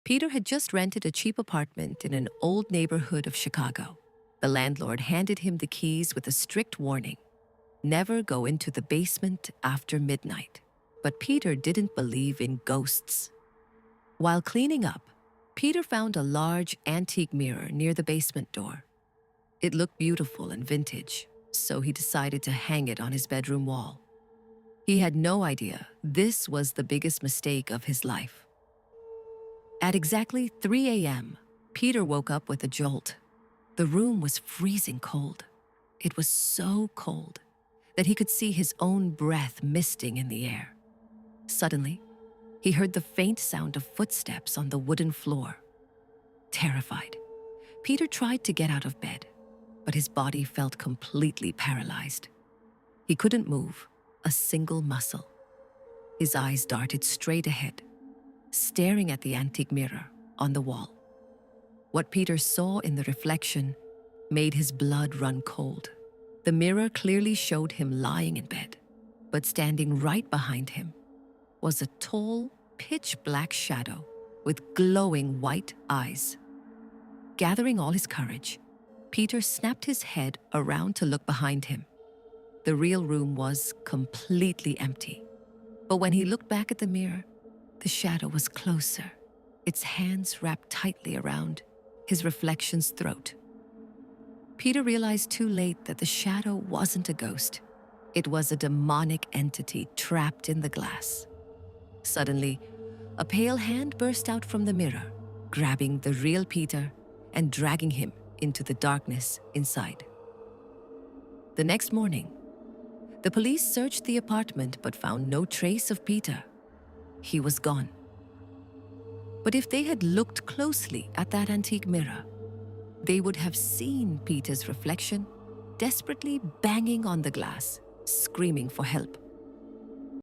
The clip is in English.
Peter had just rented a cheap apartment in an old neighborhood of Chicago. The landlord handed him the keys with a strict warning: never go into the basement after midnight. But Peter didn't believe in ghosts. While cleaning up, Peter found a large antique mirror near the basement door. It looked beautiful and vintage, so he decided to hang it on his bedroom wall. He had no idea this was the biggest mistake of his life. At exactly 3 a.m., Peter woke up with a jolt. The room was freezing cold. It was so cold that he could see his own breath misting in the air. Suddenly, he heard the faint sound of footsteps on the wooden floor. Terrified, Peter tried to get out of bed, but his body felt completely paralyzed. He couldn't move a single muscle. His eyes darted straight ahead, staring at the antique mirror on the wall. What Peter saw in the reflection made his blood run cold. The mirror clearly showed him lying in bed, but standing right behind him was a tall, pitch-black shadow with glowing white eyes. Gathering all his courage, Peter snapped his head around to look behind him. The real room was completely empty. But when he looked back at the mirror, the shadow was closer, its hands wrapped tightly around his reflection's throat. Peter realized too late that the shadow wasn't a ghost. It was a demonic entity trapped in the glass. Suddenly, a pale hand burst out from the mirror, grabbing the real Peter and dragging him into the darkness inside. The next morning, the police searched the apartment but found no trace of Peter. He was gone. But if they had looked closely at that antique mirror, they would have seen Peter's reflection desperately banging on the glass, screaming for help.